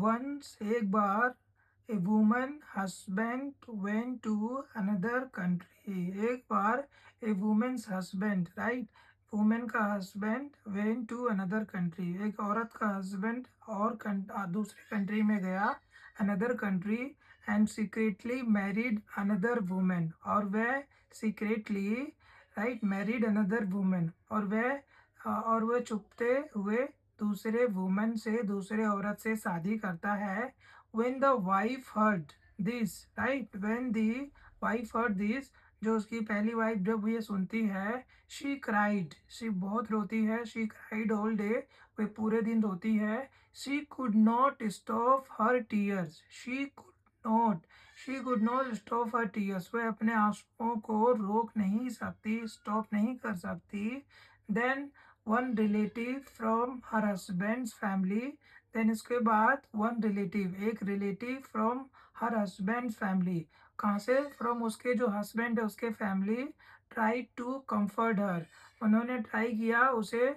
Once एक बार a woman husband went to another country. एक बार a women's husband, right, women का husband went to another country, एक औरत का हस्बैंड और दूसरे कंट्री में गया, another country, and secretly married another women, और वह secretly, right, married another women, और वह चुपते हुए दूसरे वुमन से, दूसरे औरत से शादी करता है। when the wife heard this, right, when the wife heard this, जो उसकी पहली वाइफ जब ये सुनती है, she cried, she बहुत रोती है, she cried all day, वे पूरे दिन रोती है, she could not stop her tears, she could not stop her tears, वह अपने आंसुओं को रोक नहीं सकती, स्टॉप नहीं कर सकती। then one relative from her husband's family, then इसके बाद वन रिलेटिव, एक relative from her husband family, कहाँ से, फ्रॉम उसके जो हस्बैंड है उसके family, try to comfort her, उन्होंने ट्राई किया उसे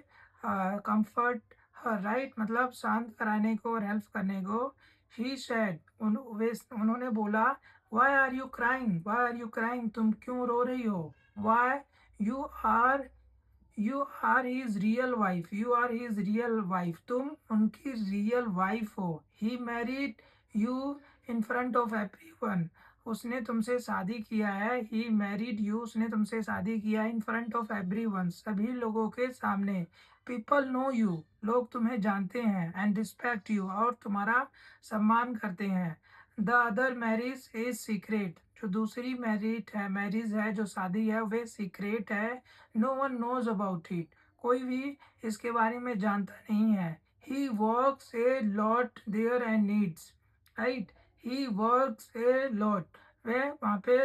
कंफर्ट हर, राइट, मतलब शांत कराने को और हेल्प करने को। ही सेड, उन्होंने बोला, why are you crying, why are you crying, तुम क्यों रो रही हो, why you are his real wife, you are his real wife, तुम उनकी रियल वाइफ हो। He married you in front of everyone, उसने तुमसे शादी किया है, ही मैरिड यू, उसने तुमसे शादी किया इन फ्रंट ऑफ एवरीवन, सभी लोगों के सामने। पीपल नो यू, लोग तुम्हें जानते हैं, एंड रिस्पेक्ट यू, और तुम्हारा सम्मान करते हैं। The other marriage is secret, जो दूसरी मैरिज है, जो शादी है, वे सीक्रेट है। No one knows about it, कोई भी इसके बारे में जानता नहीं है। He works a lot there and needs, right, he works a lot, वह वहाँ पे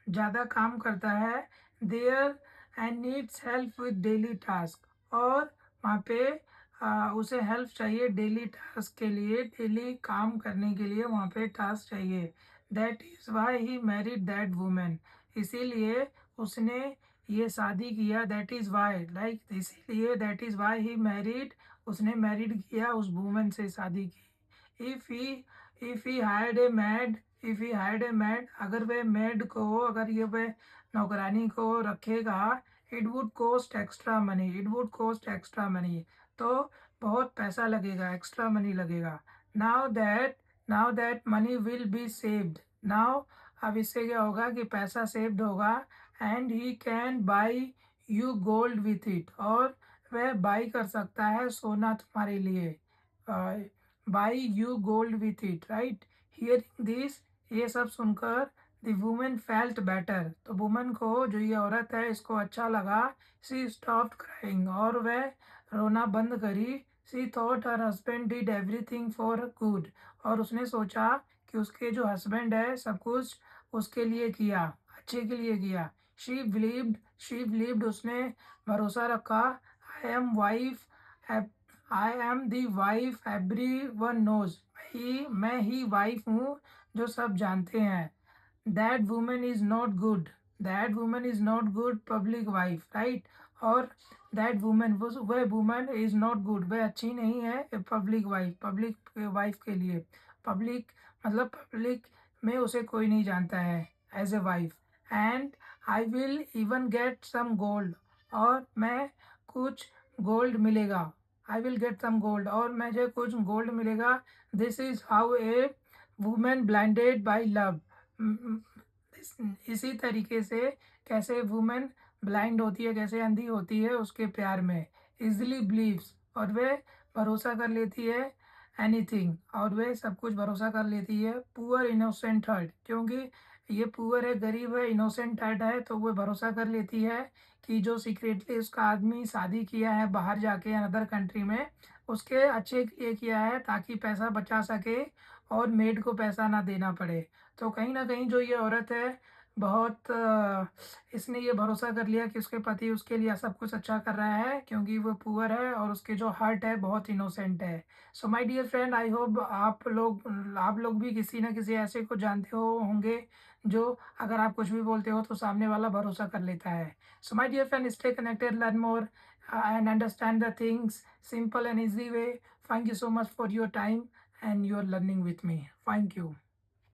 ज़्यादा काम करता है, there and needs help with daily task, और वहाँ पे उसे हेल्प चाहिए डेली टास्क के लिए, डेली काम करने के लिए वहाँ पे टास्क चाहिए। That is why he married that women, इसीलिए उसने ये शादी किया, दैट इज़ वाई, लाइक, इसीलिए that is why he married, उसने मैरिड किया, उस वुमेन से शादी की। If he hired a mad, if he hired a mad, अगर वह मैड को, अगर ये वह नौकरानी को रखेगा, it would cost extra money, it would cost extra money, तो बहुत पैसा लगेगा, एक्स्ट्रा मनी लगेगा। Now that money will be saved, now, अब इससे क्या होगा कि पैसा सेव्ड होगा, and he can buy you gold with it, और वह बाई कर सकता है सोना तुम्हारे लिए, by you gold with it, right. Hearing this, ये सब सुनकर, द वुमेन फेल्ट बेटर, तो वुमन को, जो ये औरत है, इसको अच्छा लगा। शी स्टॉप्ड क्राइंग, और वह रोना बंद करी। She thought her husband did everything for good, और उसने सोचा कि उसके जो हस्बैंड है सब कुछ उसके लिए किया, अच्छे के लिए किया। शी बिलीव्ड, उसने भरोसा रखा। I am wife, I am the wife everyone knows, मैं ही वाइफ हूँ जो सब जानते हैं। That women is not good, that women is not good public wife, right, और दैट वुमेन, वह वुमेन इज नॉट गुड, वह अच्छी नहीं है पब्लिक वाइफ, पब्लिक वाइफ के लिए, पब्लिक मतलब पब्लिक में उसे कोई नहीं जानता है as a wife. And I will even get some gold, और मैं कुछ गोल्ड मिलेगा, I will get some gold, और मुझे कुछ गोल्ड मिलेगा। This is how a women blinded by love, इसी तरीके से कैसे वुमेन ब्लाइंड होती है, कैसे अंधी होती है उसके प्यार में। इजली बिलीव्स, और वे भरोसा कर लेती है एनीथिंग, और वे सब कुछ भरोसा कर लेती है। पुअर इनोसेंट हार्ट, क्योंकि ये पुअर है, गरीब है, इनोसेंट हार्ट है, तो वो भरोसा कर लेती है कि जो सीक्रेटली उसका आदमी शादी किया है बाहर जाके अनदर कंट्री में, उसके अच्छे के लिए किया है, ताकि पैसा बचा सके और मेड को पैसा ना देना पड़े। तो कहीं ना कहीं जो ये औरत है, बहुत इसने ये भरोसा कर लिया कि उसके पति उसके लिए सब कुछ अच्छा कर रहा है, क्योंकि वो पुअर है और उसके जो हार्ट है बहुत इनोसेंट है। So my dear friend, I hope आप लोग भी किसी ना किसी ऐसे को जानते हो होंगे, जो अगर आप कुछ भी बोलते हो तो सामने वाला भरोसा कर लेता है। So my dear friend, stay connected, learn more and understand the things simple and easy way. Thank you so much for your time, and you are learning with me. Thank you.